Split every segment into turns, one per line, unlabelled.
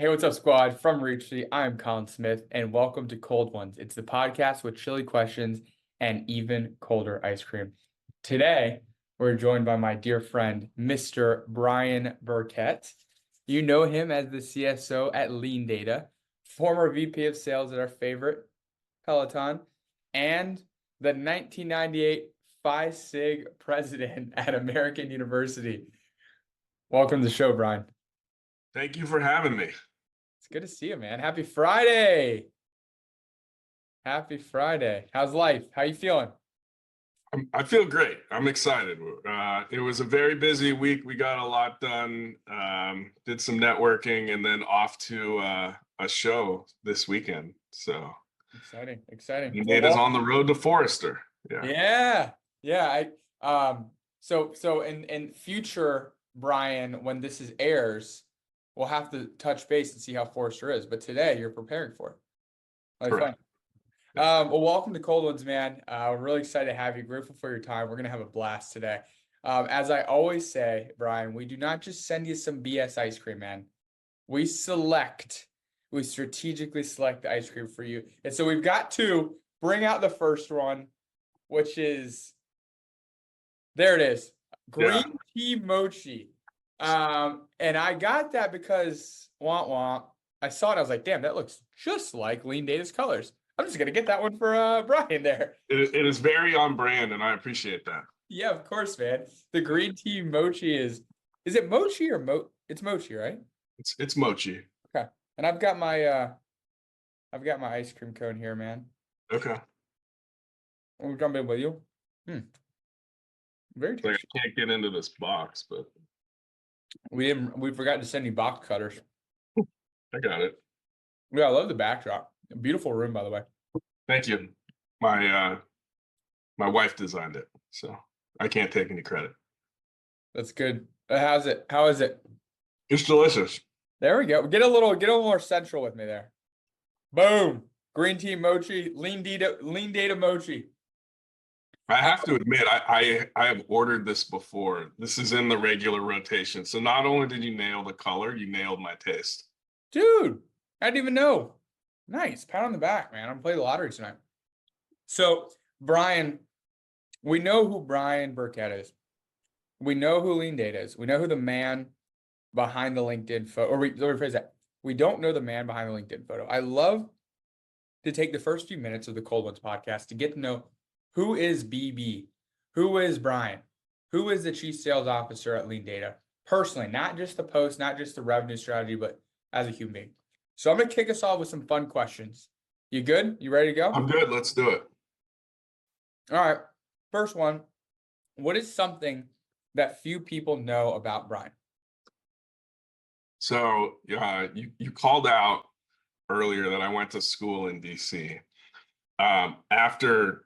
Hey, what's up, squad? From Reachley, I'm Colin Smith, and welcome to Cold Ones. It's the podcast with chilly questions and even colder ice cream. Today, we're joined by my dear friend, Mr. Brian Birkett. You know him as the CSO at Lean Data, former VP of sales at our favorite Peloton, and the 1998 Phi Sig president at American University. Welcome to the show, Brian.
Thank you for having me.
It's good to see you, man. Happy Friday. Happy Friday. How's life? How you feeling?
I feel great. I'm excited. It was a very busy week. We got a lot done, did some networking, and then off to a show this weekend. So
exciting.
Nate is on the road to Forrester.
Yeah. So in future, Brian, when this airs, we'll have to touch base and see how Forrester is. But today you're preparing for it.
Correct.
Well, welcome to Cold Ones, man. We're really excited to have you. Grateful for your time. We're going to have a blast today. As I always say, Brian, we do not just send you some BS ice cream, man. We strategically select the ice cream for you. And so we've got to bring out the first one, which is, there it is, green tea mochi. And I got that because, I saw it. I was like, damn, that looks just like Lean Data's colors. I'm just going to get that one for Brian there.
It is very on brand, and I appreciate that.
Yeah, of course, man. The green tea mochi is it mochi or it's mochi, right?
It's mochi.
Okay. And I've got my ice cream cone here, man.
Okay.
We'll jump in with you. Very tasty.
Like I can't get into this box, but
we forgot to send you box cutters.
I got it.
Yeah, I love the backdrop. Beautiful room, by the way.
Thank you. My wife designed it, so I can't take any credit.
That's good. How is it?
It's delicious.
There we go. Get a little more central with me there. Boom. Green tea mochi, lean data mochi.
I have to admit, I have ordered this before. This is in the regular rotation. So not only did you nail the color, you nailed my taste.
Dude, I didn't even know. Nice. Pat on the back, man. I'm gonna play the lottery tonight. So, Brian, we know who Brian Birkett is. We know who Lean Data is. We know who the man behind the LinkedIn photo, let me rephrase that. We don't know the man behind the LinkedIn photo. I love to take the first few minutes of the Cold Ones podcast to get to know who is BB, who is Brian, who is the Chief Sales Officer at Lean Data, personally, not just the post, not just the revenue strategy, but as a human being. So I'm going to kick us off with some fun questions. You good? You ready to go?
I'm good. Let's do it.
All right. First one. What is something that few people know about Brian?
So you called out earlier that I went to school in DC. After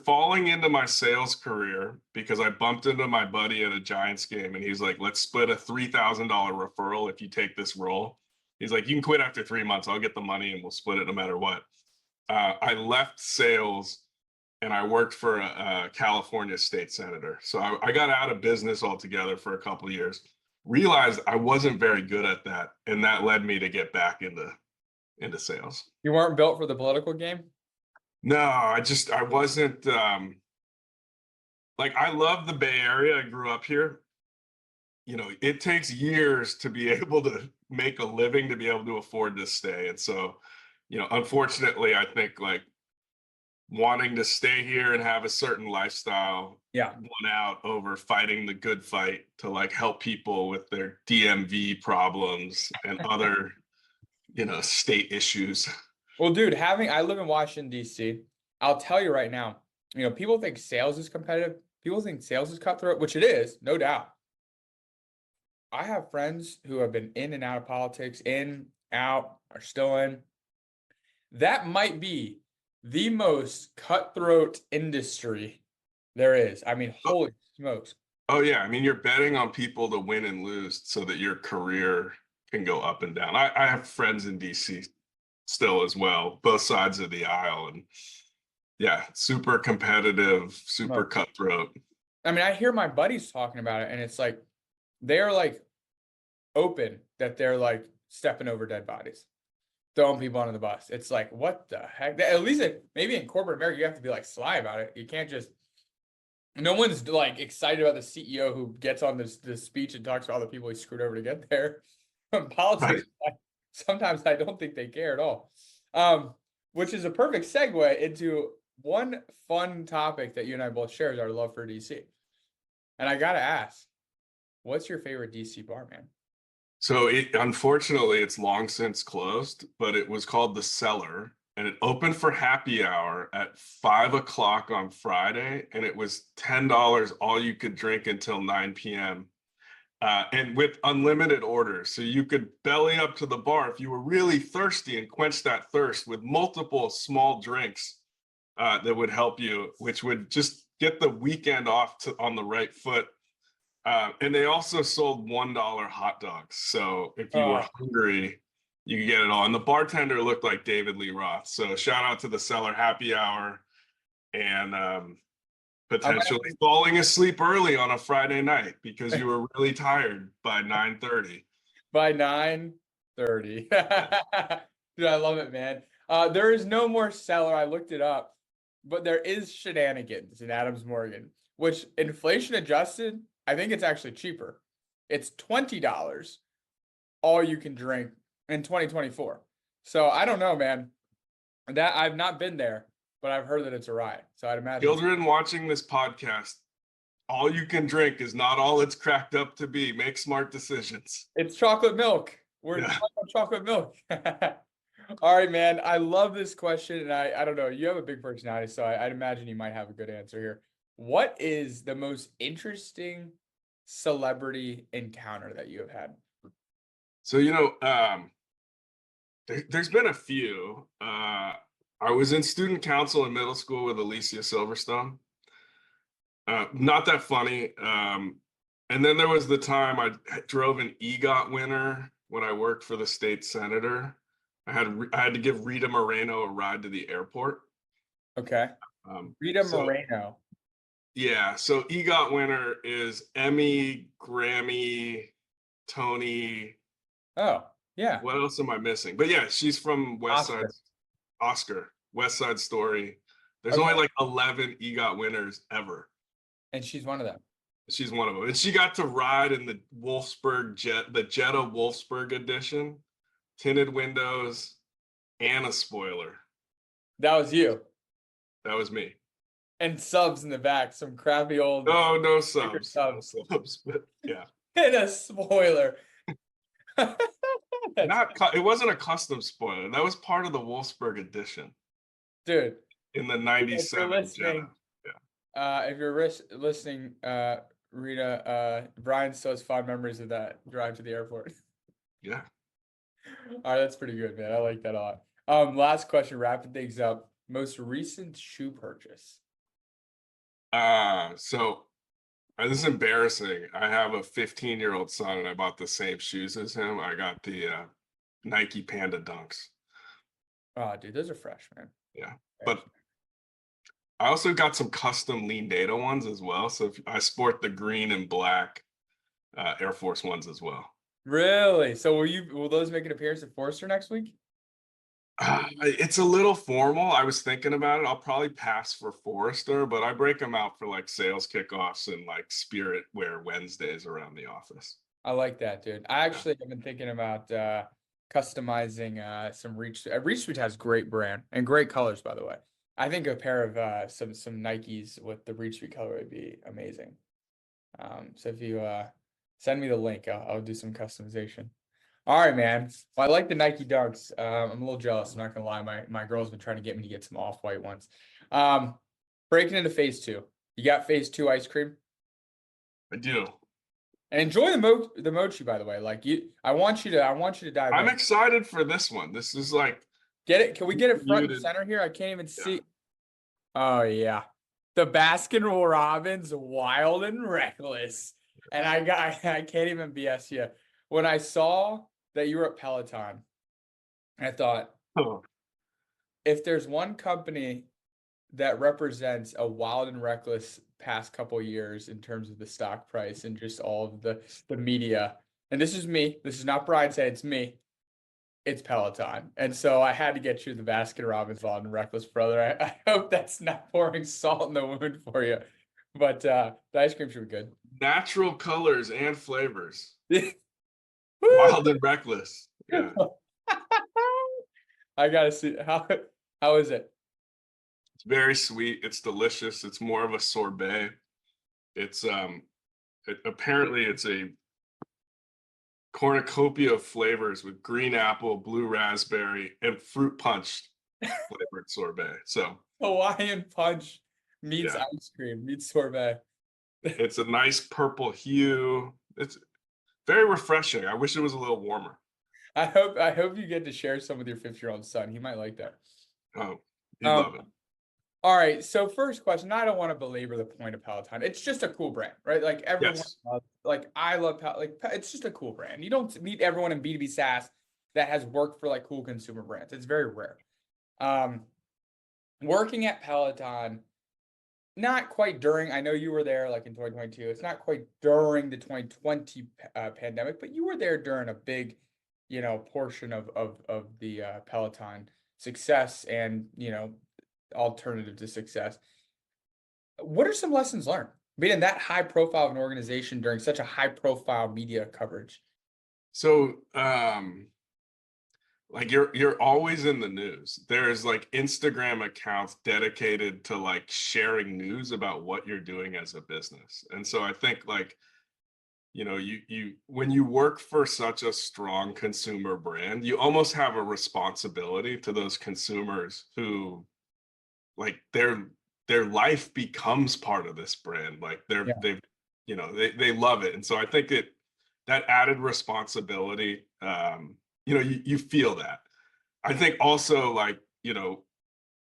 falling into my sales career because I bumped into my buddy at a Giants game and he's like, let's split a $3,000 referral if you take this role. He's like, you can quit after 3 months. I'll get the money and we'll split it no matter what. I left sales and I worked for a California state senator. So I got out of business altogether for a couple of years, realized I wasn't very good at that. And that led me to get back into sales.
You weren't built for the political game?
No, I wasn't, I love the Bay Area. I grew up here. You know, it takes years to be able to make a living, to be able to afford to stay. And so, unfortunately, I think wanting to stay here and have a certain lifestyle won out over fighting the good fight to help people with their DMV problems and other, state issues.
Well, dude, I live in Washington, D.C. I'll tell you right now, people think sales is competitive. People think sales is cutthroat, which it is, no doubt. I have friends who have been in and out of politics, in, out, are still in. That might be the most cutthroat industry there is. I mean, holy smokes.
Oh, yeah. I mean, you're betting on people to win and lose so that your career can go up and down. I have friends in DC still as well, both sides of the aisle. And yeah, super competitive, super cutthroat.
I mean, I hear my buddies talking about it and it's like, they're like open that they're like stepping over dead bodies, throwing people under the bus. It's like, what the heck? At least maybe in corporate America, you have to be like sly about it. You can't just, no one's like excited about the CEO who gets on this speech and talks about all the people he screwed over to get there. Politics, sometimes I don't think they care at all. Which is a perfect segue into one fun topic that you and I both share is our love for DC. And I gotta ask, what's your favorite DC bar, man?
So unfortunately, it's long since closed, but it was called The Cellar, and it opened for happy hour at 5 o'clock on Friday, and it was $10 all you could drink until 9 p.m. And with unlimited orders. So you could belly up to the bar if you were really thirsty and quench that thirst with multiple small drinks that would help you, which would just get the weekend off on the right foot. And they also sold $1 hot dogs. So if you were hungry, you could get it all. And the bartender looked like David Lee Roth. So shout out to The Cellar happy hour and potentially falling asleep early on a Friday night because you were really tired by 9:30.
By 9:30. Dude, I love it, man. There is no more Cellar. I looked it up, but there is Shenanigans in Adams Morgan, which inflation adjusted, I think it's actually cheaper. It's $20 all you can drink in 2024. So I don't know, man. That I've not been there, but I've heard that it's a riot. So I'd imagine.
Children watching this podcast, all you can drink is not all it's cracked up to be. Make smart decisions.
It's chocolate milk. We're talking about chocolate milk. All right, man. I love this question. And I don't know. You have a big personality, so I'd imagine you might have a good answer here. What is the most interesting celebrity encounter that you have had?
So, there's been a few. I was in student council in middle school with Alicia Silverstone. Not that funny. And then there was the time I drove an EGOT winner when I worked for the state senator. I had to give Rita Moreno a ride to the airport.
Okay. Rita Moreno.
Yeah. So EGOT winner is Emmy, Grammy, Tony.
Oh, yeah.
What else am I missing? But yeah, she's from West Side. Oscar, West Side Story. There's only like 11 EGOT winners ever.
And she's one of them.
She's one of them. And she got to ride in the Wolfsburg jet, the Jetta Wolfsburg edition, tinted windows, and a spoiler.
That was you.
That was me. And
subs in the back, some crappy old.
Oh, no subs. No subs, but yeah.
And a spoiler.
It wasn't a custom spoiler. That was part of the Wolfsburg edition.
Dude.
In the 97 Jetta.
Yeah. If you're listening, Rita, Brian still has fond memories of that drive to the airport.
Yeah.
All right, that's pretty good, man. I like that a lot. Last question, wrapping things up. Most recent shoe purchase.
So this is embarrassing. I have a 15-year-old son and I bought the same shoes as him. I got the Nike Panda Dunks.
Oh, dude, those are fresh, man.
Yeah. But I also got some custom Lean Data ones as well. So I sport the green and black Air Force Ones as well.
Really? So will those make an appearance at Forrester next week?
It's a little formal. I was thinking about it. I'll probably pass for Forrester, but I break them out for like sales kickoffs and like Spirit Wear Wednesdays around the office.
I like that, dude. I actually have been thinking about customizing some Reach. Reach Suite has great brand and great colors, by the way. I think a pair of some Nikes with the Reach Suite color would be amazing. So if you send me the link, I'll do some customization. All right, man. Well, I like the Nike Dunks. I'm a little jealous. I'm not gonna lie. My girl's been trying to get me to get some off-white ones. Breaking into phase 2. You got phase 2 ice cream?
I do.
And enjoy the mochi, by the way. Like I want you to dive
I'm
in.
excited for this one. This is like
get it. Can we get it front and center here? I can't even see. Oh yeah. The Baskin Robbins Wild and Reckless. And I can't even BS you. When I saw that you were at Peloton, I thought, if there's one company that represents a wild and reckless past couple years in terms of the stock price and just all of the media, and this is me, this is not Brian saying, it's me, it's Peloton. And so I had to get you the Baskin Robbins Law and Reckless Brother. I hope that's not pouring salt in the wound for you. But the ice cream should be good.
Natural colors and flavors.
Woo!
Wild and reckless. Yeah.
I gotta see how is it?
It's very sweet. It's delicious. It's more of a sorbet. It's apparently it's a cornucopia of flavors with green apple, blue raspberry, and fruit punch flavored sorbet. So
Hawaiian punch meets
yeah,
ice cream, meets sorbet.
it's a nice purple hue. It's very refreshing. I wish it was a little warmer.
I hope you get to share some with your 50-year-old son. He might like that.
Oh, he'd love it.
All right. So first question, I don't want to belabor the point of Peloton. It's just a cool brand, right? Like everyone
Yes.
loves, like I love it's just a cool brand. You don't meet everyone in B2B SaaS that has worked for like cool consumer brands. It's very rare. Working at Peloton, not quite during, I know you were there like in 2022. It's not quite during the 2020 pandemic, but you were there during a big, portion of the Peloton success and, alternative to success. What are some lessons learned being in that high profile of an organization during such a high profile media coverage?
So like you're always in the news. There's like Instagram accounts dedicated to like sharing news about what you're doing as a business. And so I think like, you when you work for such a strong consumer brand, you almost have a responsibility to those consumers who like their life becomes part of this brand. Like they love it. And so I think that added responsibility, you feel that. I think also like,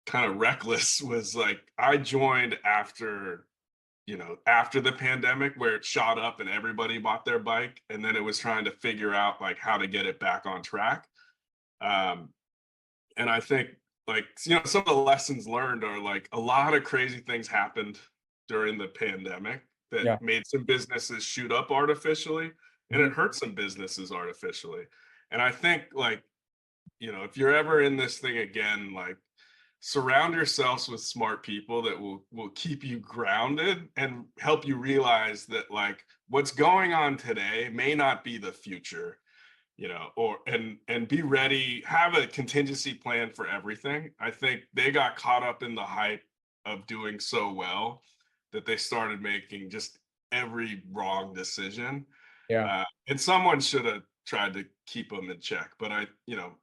kind of reckless was like I joined after the pandemic where it shot up and everybody bought their bike, and then it was trying to figure out like how to get it back on track. And I think like, some of the lessons learned are like a lot of crazy things happened during the pandemic
Yeah.
that made some businesses shoot up artificially, and it
Mhm.
hurt some businesses artificially. And I think like, if you're ever in this thing again, like surround yourselves with smart people that will keep you grounded and help you realize that like what's going on today may not be the future, or and be ready, have a contingency plan for everything. I think they got caught up in the hype of doing so well that they started making just every wrong decision.
Yeah.
And someone should have tried to keep them in check. But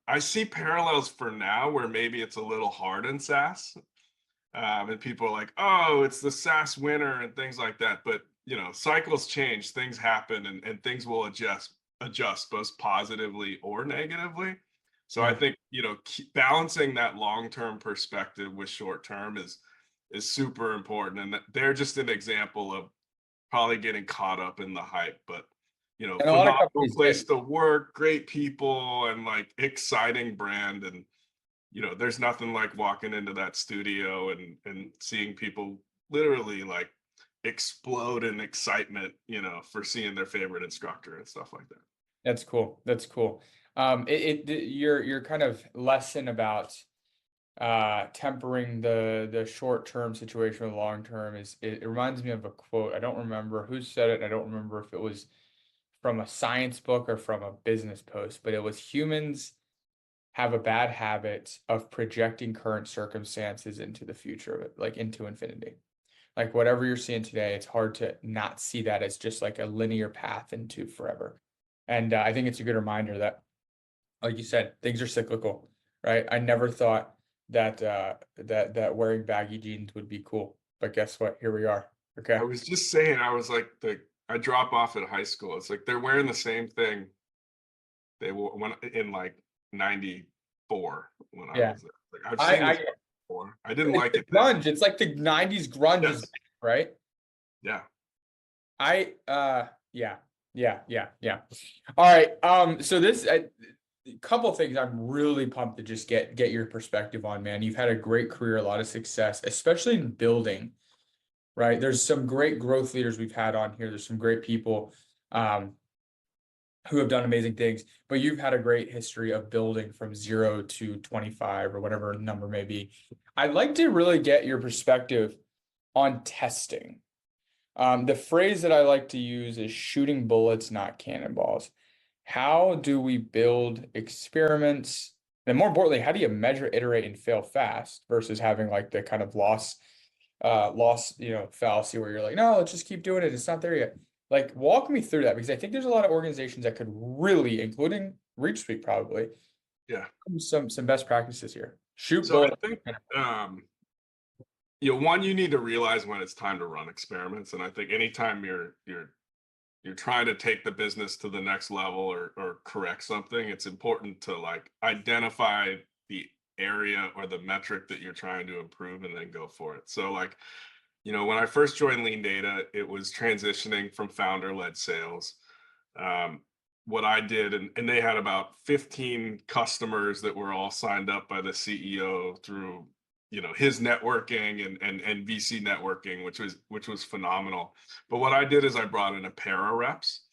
I see parallels for now where maybe it's a little hard in SaaS. And people are like, oh, it's the SaaS winter and things like that. But, cycles change, things happen, and things will adjust both positively or negatively. So I
Yeah.
think, balancing that long-term perspective with short-term is super important. And they're just an example of probably getting caught up in the hype, but
And a lot of
phenomenal
companies
place
did.
to work, great people, and like exciting brand. And there's nothing like walking into that studio and seeing people literally like explode in excitement, for seeing their favorite instructor and stuff like that.
That's cool. That's cool. Your kind of lesson about tempering the short-term situation with long-term it reminds me of a quote. I don't remember who said it. I don't remember if it was from a science book or from a business post, but it was humans have a bad habit of projecting current circumstances into the future, like into infinity. Like whatever you're seeing today, it's hard to not see that as just like a linear path into forever. And I think it's a good reminder that, like you said, things are cyclical, right? I never thought that that wearing baggy jeans would be cool, but guess what? Here we are. Okay.
I was just saying, I was like, I drop off at high school. It's like they're wearing the same thing they wore when in like 94 when I
Yeah.
was there. Like I've seen
I
this before. I didn't
it's
like
the
it then.
grunge. It's like the 90s grunge is
Yes.
back, right?
Yeah.
Yeah. All right. So this a couple things I'm really pumped to just get your perspective on, man. You've had a great career, a lot of success, especially in building, right? There's some great growth leaders we've had on here. There's some great people. who have done amazing things, but you've had a great history of building from 0 to 25 or whatever number may be. I'd like to really get your perspective on testing. The phrase that I like to use is shooting bullets, not cannonballs. How do we build experiments? And more importantly, how do you measure, iterate, and fail fast versus having like the kind of loss, fallacy where you're like, no, let's just keep doing it. It's not there yet. Like, walk me through that because I think there's a lot of organizations that could really, including Reach Speak, probably,
Yeah.
some best practices here. Shoot
So I
bullets.
think one, you need to realize when it's time to run experiments. And I think anytime you're trying to take the business to the next level or correct something, it's important to like identify the area or the metric that you're trying to improve and then go for it. So like, when I first joined Lean Data, it was transitioning from founder-led sales. What I did, and they had about 15 customers that were all signed up by the CEO through his networking and VC networking, which was phenomenal. But what I did is I brought in a pair of reps,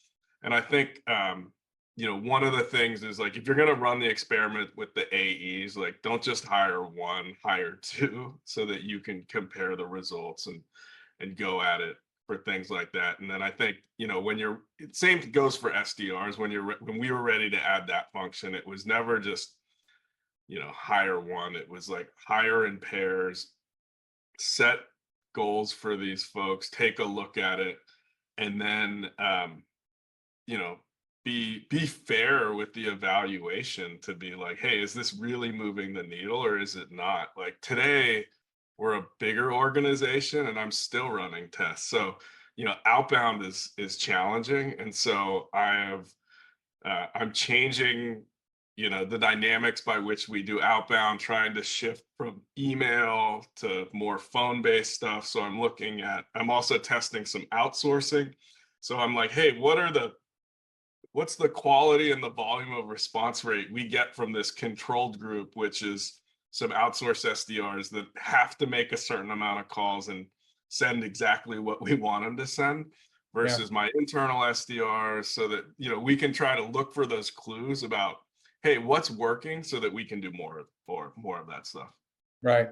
and I think one of the things is like if you're going to run the experiment with the AEs, like don't just hire one, hire two, so that you can compare the results and go at it for things like that. And then I think same goes for SDRs. When we were ready to add that function, it was never just hire one. It was like hire in pairs, set goals for these folks, take a look at it, and then be fair with the evaluation to be like, hey, is this really moving the needle or is it not? Like today we're a bigger organization and I'm still running tests. So outbound is challenging, and so I'm changing the dynamics by which we do outbound, trying to shift from email to more phone-based stuff. So I'm also testing some outsourcing. So I'm like, hey, what's the quality and the volume of response rate we get from this controlled group, which is some outsourced SDRs that have to make a certain amount of calls and send exactly what we want them to send, versus my internal SDRs, so that we can try to look for those clues about, hey, what's working, so that we can do more of that stuff.
Right.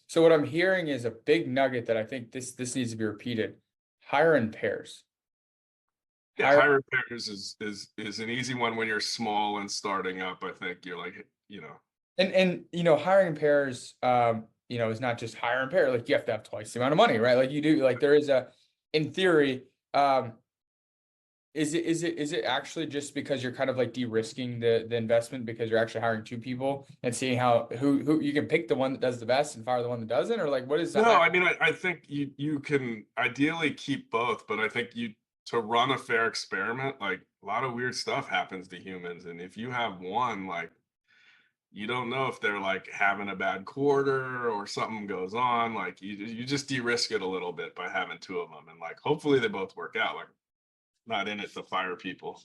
So what I'm hearing is a big nugget that I think this needs to be repeated. Hire in pairs.
Yeah, hire in pairs is an easy one when you're small and starting up. I think you're like,
And hiring in pairs, is not just hire in pair. Like you have to have twice the amount of money, right? Like you do, like there is in theory, is it actually just because you're kind of like de-risking the investment because you're actually hiring two people and seeing who you can pick the one that does the best and fire the one that doesn't, or like what is that?
No, I mean, I think you can ideally keep both, but I think to run a fair experiment, like a lot of weird stuff happens to humans, and if you have one, like you don't know if they're like having a bad quarter or something goes on. Like you just de-risk it a little bit by having two of them, and like hopefully they both work out. Like not in it to fire people.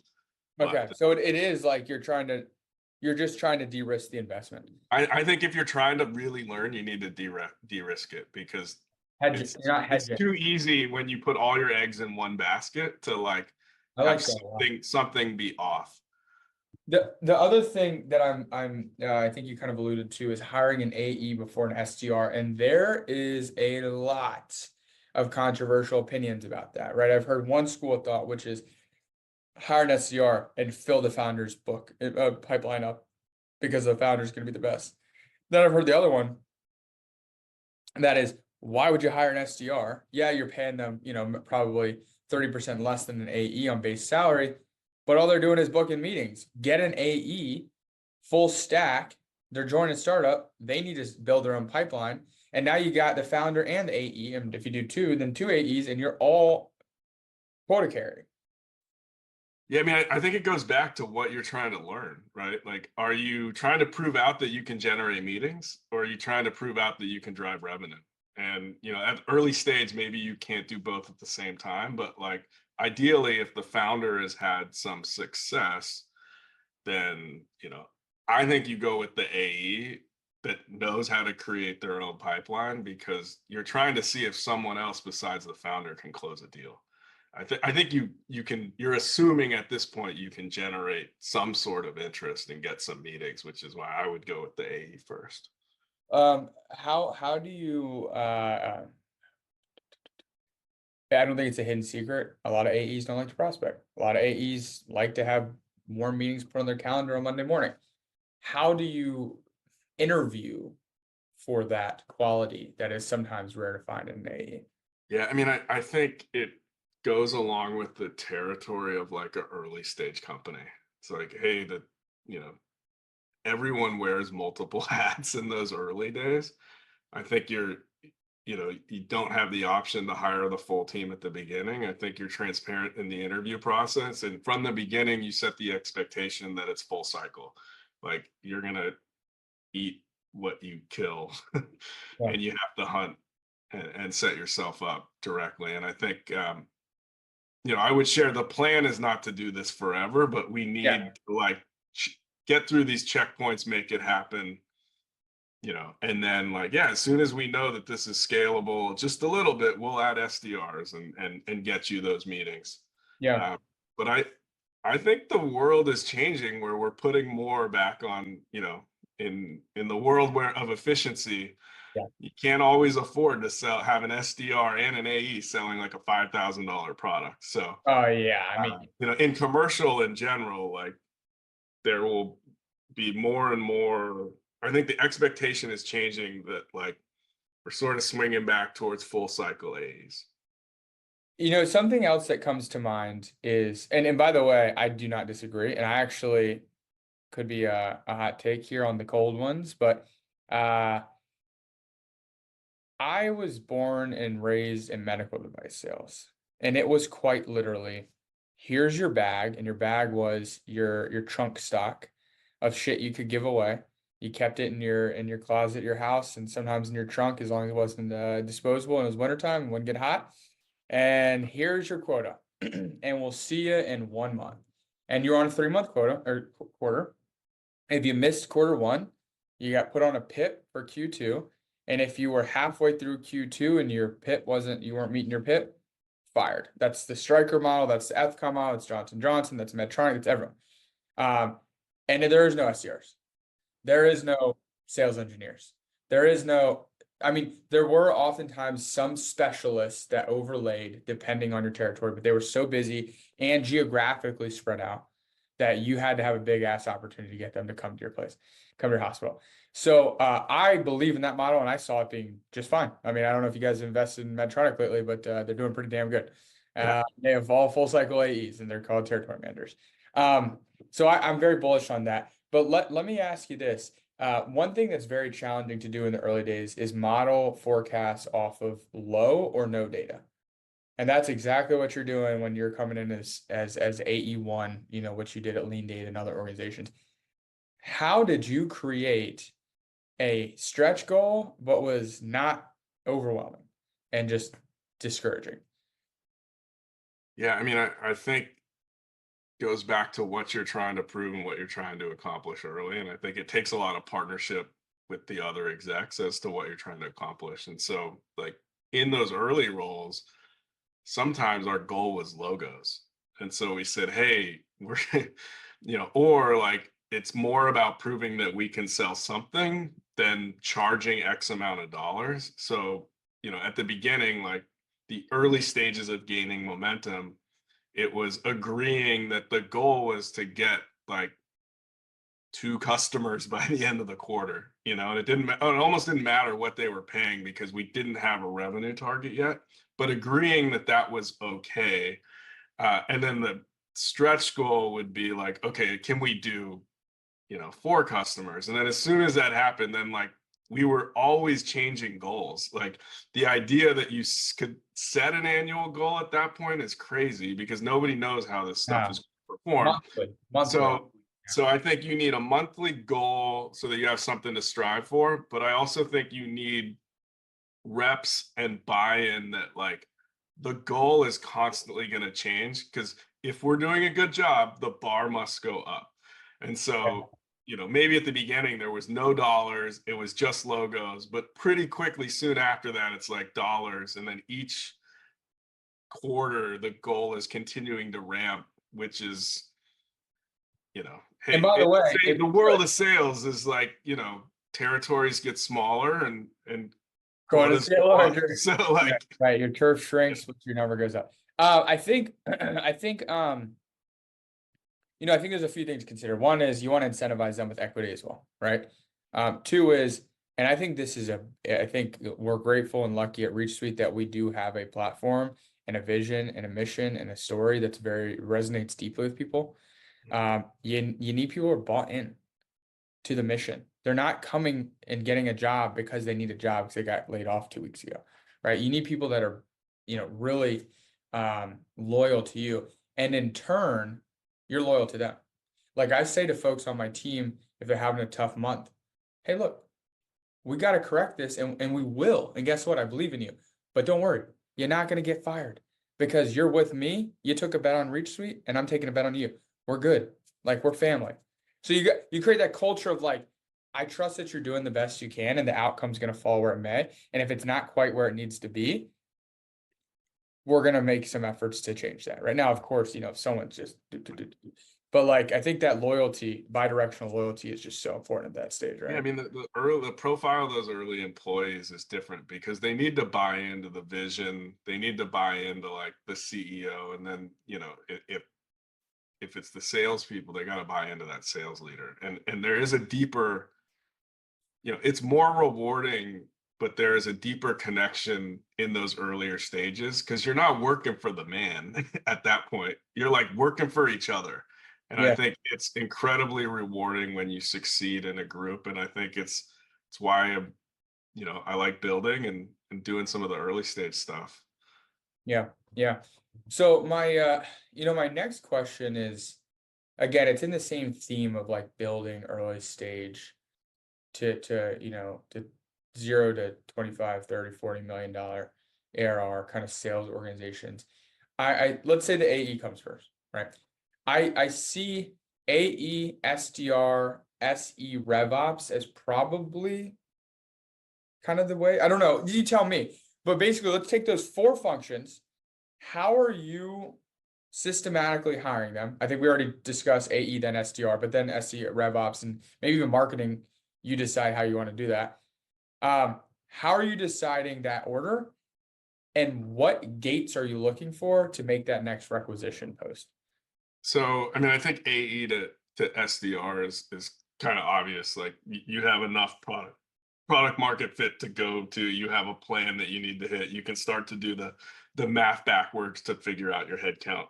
Okay, so it is like you're just trying to de-risk the investment.
I think if you're trying to really learn, you need to de-risk it, because
You're not hedging.
it's too easy when you put all your eggs in one basket to like have something be off.
The other thing that I think you kind of alluded to is hiring an AE before an SDR, and there is a lot of controversial opinions about that, right? I've heard one school of thought, which is hire an SDR and fill the founder's pipeline up because the founder is going to be the best. Then I've heard the other one, and that is, why would you hire an SDR? Yeah, you're paying them, probably 30% less than an AE on base salary, but all they're doing is booking meetings. Get an AE, full stack. They're joining a startup. They need to build their own pipeline. And now you got the founder and the AE. And if you do two, then two AEs, and you're all quota carrying.
Yeah, I mean, I think it goes back to what you're trying to learn, right? Like, are you trying to prove out that you can generate meetings, or are you trying to prove out that you can drive revenue? And, at early stage, maybe you can't do both at the same time, but like, ideally, if the founder has had some success, then, I think you go with the AE that knows how to create their own pipeline, because you're trying to see if someone else besides the founder can close a deal. I think you're assuming at this point you can generate some sort of interest and get some meetings, which is why I would go with the AE first.
How do you I don't think it's a hidden secret. A lot of AEs don't like to prospect. A lot of AEs like to have more meetings put on their calendar on Monday morning. How do you interview for that quality that is sometimes rare to find in an AE?
Yeah, I mean, I think it goes along with the territory of like an early stage company. It's like, hey, you know, everyone wears multiple hats in those early days. I think you don't have the option to hire the full team at the beginning. I think you're transparent in the interview process. And from the beginning, you set the expectation that it's full cycle. Like you're going to eat what you kill
Yeah.
and you have to hunt and set yourself up directly. And I think, I would share the plan is not to do this forever, but we
Yeah.
need to like get through these checkpoints, make it happen, and then like, yeah, as soon as we know that this is scalable just a little bit, we'll add SDRs and get you those meetings.
Yeah.
But I think the world is changing where we're putting more back on, in the world of efficiency,
Yeah.
you can't always afford to have an SDR and an AE selling like a $5,000 product. So,
Oh yeah. I mean,
in commercial in general, like there will be more and more. I think the expectation is changing that like we're sort of swinging back towards full cycle AEs.
something else that comes to mind is, and by the way, I do not disagree, and I actually could be a hot take here on the cold ones, but I was born and raised in medical device sales, and it was quite literally, here's your bag, and your bag was your trunk stock of shit you could give away. You kept it in your closet, your house, and sometimes in your trunk as long as it wasn't disposable and it was wintertime and wouldn't get hot. And here's your quota, and we'll see you in 1 month. And you're on a 3 month quota or quarter. If you missed quarter one, you got put on a PIP for Q2. And if you were halfway through Q2 and you weren't meeting your PIP, fired. That's the Stryker model, that's the Ethicon model, that's Johnson Johnson, that's Medtronic, that's everyone. And there is no SDRs. There is no sales engineers. There is no, I mean, there were oftentimes some specialists that overlaid depending on your territory, but they were so busy and geographically spread out that you had to have a big ass opportunity to get them to come to your place, come to your hospital. So I believe in that model, and I saw it being just fine. I mean, I don't know if you guys have invested in Medtronic lately, but they're doing pretty damn good. They have all full cycle AEs, and they're called territory managers. So I'm very bullish on that. But let me ask you this. One thing that's very challenging to do in the early days is model forecasts off of low or no data. And that's exactly what you're doing when you're coming in as AE1, what you did at Lean Data and other organizations. How did you create a stretch goal, but was not overwhelming and just discouraging?
Yeah, I mean, I think goes back to what you're trying to prove and what you're trying to accomplish early. And I think it takes a lot of partnership with the other execs as to what you're trying to accomplish. And so, like in those early roles, sometimes our goal was logos. And so we said, hey, we're, or like it's more about proving that we can sell something than charging X amount of dollars. So, at the beginning, like the early stages of gaining momentum, it was agreeing that the goal was to get like 2 customers by the end of the quarter, and it almost didn't matter what they were paying because we didn't have a revenue target yet, but agreeing that that was okay. And then the stretch goal would be like, okay, can we do, 4 customers? And then as soon as that happened, then like we were always changing goals. Like the idea that you could set an annual goal at that point is crazy because nobody knows how this stuff is performed.
Monthly.
So I think you need a monthly goal so that you have something to strive for. But I also think you need reps and buy-in that like the goal is constantly going to change because if we're doing a good job, the bar must go up. And so, maybe at the beginning there was no dollars, it was just logos, but pretty quickly soon after that, it's like dollars. And then each quarter the goal is continuing to ramp, which is, you know, hey,
And by the way, if
the
you
world of sales is like, you know, territories get smaller and
quotas
quotas
get
go up.
larger.
So
Yeah,
like,
right. Your turf shrinks, but your number goes up. I think, I think, I think there's a few things to consider. One is you want to incentivize them with equity as well, right? Two is, and I think I think we're grateful and lucky at Reach Suite that we do have a platform and a vision and a mission and a story that's resonates deeply with people. You need people who are bought in to the mission. They're not coming and getting a job because they need a job because they got laid off 2 weeks ago, right? You need people that are, really loyal to you, and in turn, you're loyal to them. Like I say to folks on my team, if they're having a tough month, hey, look, we got to correct this, and we will. And guess what? I believe in you. But don't worry, you're not going to get fired because you're with me. You took a bet on Reach Suite, and I'm taking a bet on you. We're good. Like we're family. So you create that culture of like, I trust that you're doing the best you can, and the outcome's going to fall where it may. And if it's not quite where it needs to be, we're going to make some efforts to change that. Right now, of course, if someone's just but like I think that loyalty, bi-directional loyalty, is just so important at that stage, right?
yeah, I mean, the profile of those early employees is different because they need to buy into the vision. They need to buy into like the CEO, and then if it's the salespeople, they got to buy into that sales leader. And there is a deeper, it's more rewarding, but there is a deeper connection in those earlier stages because you're not working for the man at that point. You're like working for each other. And I
Yeah.
think it's incredibly rewarding when you succeed in a group. And I think it's why I like building and doing some of the early stage stuff.
Yeah. Yeah. So my next question is, again, it's in the same theme of like building early stage to 0 to 25, 30, $40 million ARR kind of sales organizations. Let's say the AE comes first, right? I see AE, SDR, SE, RevOps as probably kind of the way. I don't know. You tell me. But basically, let's take those four functions. How are you systematically hiring them? I think we already discussed AE, then SDR, but then SE, RevOps, and maybe even marketing. You decide how you want to do that. How are you deciding that order? And what gates are you looking for to make that next requisition post?
So, I mean, I think AE to SDR is kind of obvious. Like you have enough product market fit to go to. You have a plan that you need to hit. You can start to do the math backwards to figure out your headcount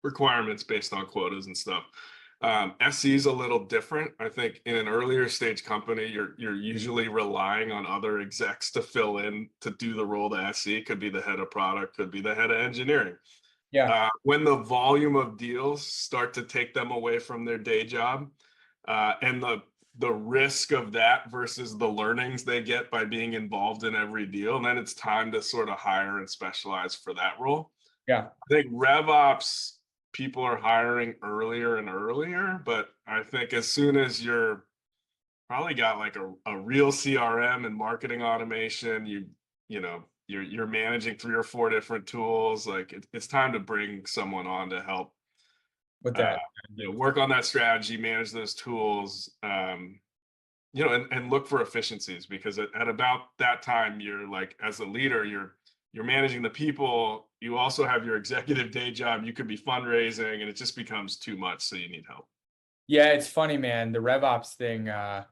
requirements based on quotas and stuff. SE is a little different. I think in an earlier stage company, you're usually relying on other execs to fill in to do the role to SE. Could be the head of product, could be the head of engineering.
Yeah.
When the volume of deals start to take them away from their day job, and the risk of that versus the learnings they get by being involved in every deal, and then it's time to sort of hire and specialize for that role.
Yeah.
I think RevOps people are hiring earlier and earlier, but I think as soon as you're probably got like a real CRM and marketing automation, you're managing 3 or 4 different tools, like it's time to bring someone on to help
With that.
work on that strategy, manage those tools, and look for efficiencies, because at about that time, you're like, as a leader, you're managing the people, you also have your executive day job, you could be fundraising, and it just becomes too much, so you need help.
Yeah, it's funny, man. The RevOps thing, I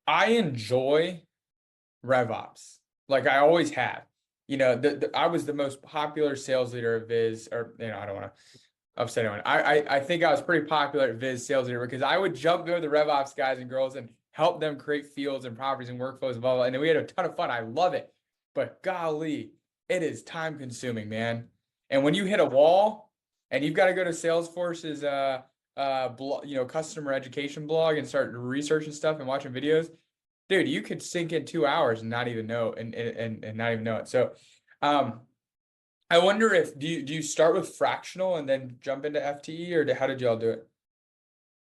enjoy RevOps. Like I always have. I was the most popular sales leader at Viz, or I don't want to upset anyone. I think I was pretty popular at Viz sales leader because I would jump go to the RevOps guys and girls and help them create fields and properties and workflows and blah, blah. And we had a ton of fun. I love it. But golly, it is time consuming, man. And when you hit a wall and you've got to go to Salesforce's blog, customer education blog and start researching stuff and watching videos, dude, you could sink in 2 hours and not even know and not even know it. So I wonder if do you start with fractional and then jump into FTE, or how did y'all do it?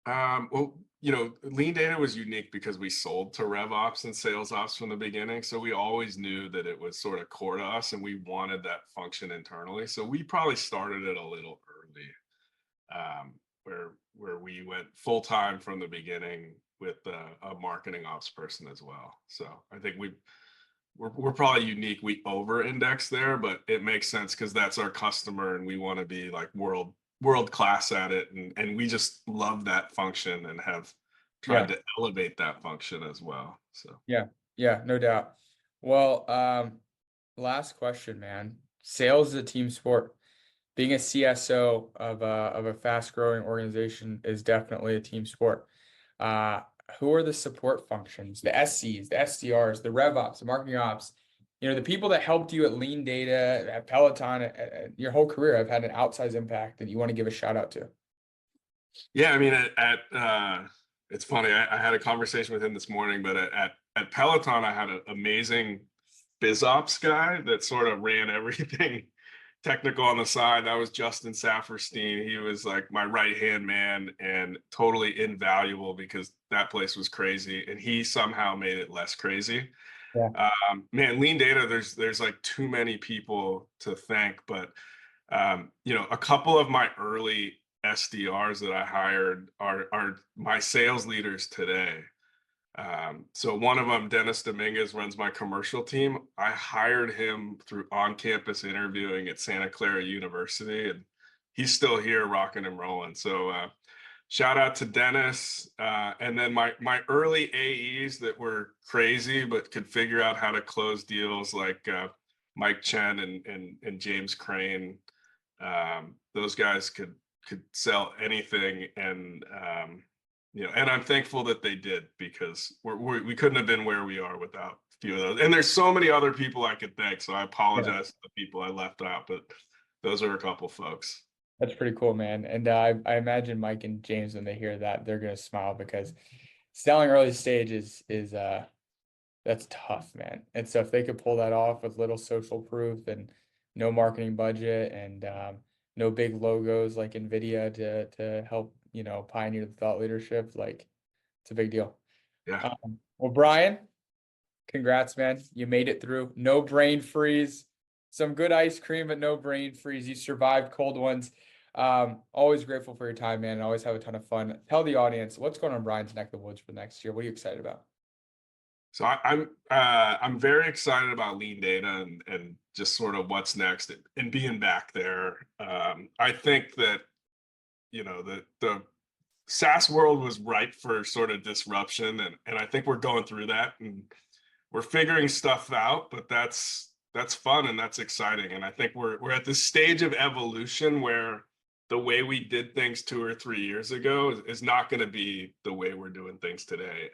Well, lean data was unique because we sold to rev ops and sales ops from the beginning. So we always knew that it was sort of core to us and we wanted that function internally. So we probably started it a little early, where we went full time from the beginning with a marketing ops person as well. So I think we're probably unique. We over index there, but it makes sense because that's our customer and we want to be like world class at it. And we just love that function and have tried to elevate that function as well. So
yeah, no doubt. Well, last question, man. Sales is a team sport. Being a CSO of a fast growing organization is definitely a team sport. Who are the support functions, the SCs, the SDRs, the rev ops, the marketing ops, the people that helped you at Lean Data, at Peloton, at your whole career have had an outsized impact that you want to give a shout out to?
Yeah, I mean, it's funny. I had a conversation with him this morning, but at Peloton, I had an amazing biz ops guy that sort of ran everything technical on the side. That was Justin Saferstein. He was like my right-hand man and totally invaluable because that place was crazy and he somehow made it less crazy.
Yeah.
Man, Lean Data, there's like too many people to thank, but a couple of my early SDRs that I hired are my sales leaders today. So one of them, Dennis Dominguez, runs my commercial team. I hired him through on-campus interviewing at Santa Clara University, and he's still here rocking and rolling. So shout out to Dennis. And then my early AEs that were crazy but could figure out how to close deals, like Mike Chen and James Crane. Those guys could sell anything, and and I'm thankful that they did because we couldn't have been where we are without a few of those. And there's so many other people I could thank, so I apologize to the people I left out, but those are a couple folks.
That's pretty cool, man. And I imagine Mike and James, when they hear that, they're gonna smile because selling early stage is that's tough, man. And so if they could pull that off with little social proof and no marketing budget and no big logos like NVIDIA to help, pioneer the thought leadership, like it's a big deal.
Yeah.
Well, Brian, congrats, man. You made it through. No brain freeze. Some good ice cream, but no brain freeze. You survived cold ones. Always grateful for your time, man. And always have a ton of fun. Tell the audience what's going on in Brian's neck of the woods for next year. What are you excited about?
So I'm very excited about Lean Data and just sort of what's next and being back there. I think that the SaaS world was ripe for sort of disruption, and I think we're going through that and we're figuring stuff out. But that's fun and that's exciting, and I think we're at this stage of evolution where the way we did things 2 or 3 years ago is not going to be the way we're doing things today.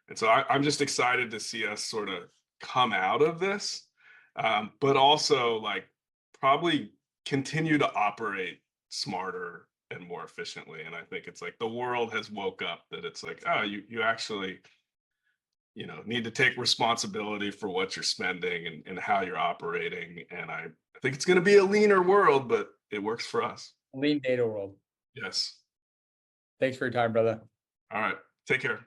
And so I'm just excited to see us sort of come out of this, but also like probably continue to operate smarter and more efficiently. And I think it's like the world has woke up that it's like, oh, you actually, need to take responsibility for what you're spending and how you're operating. And I think it's going to be a leaner world, but it works for us.
Lean Data world.
Yes.
Thanks for your time, brother.
All right. Take care.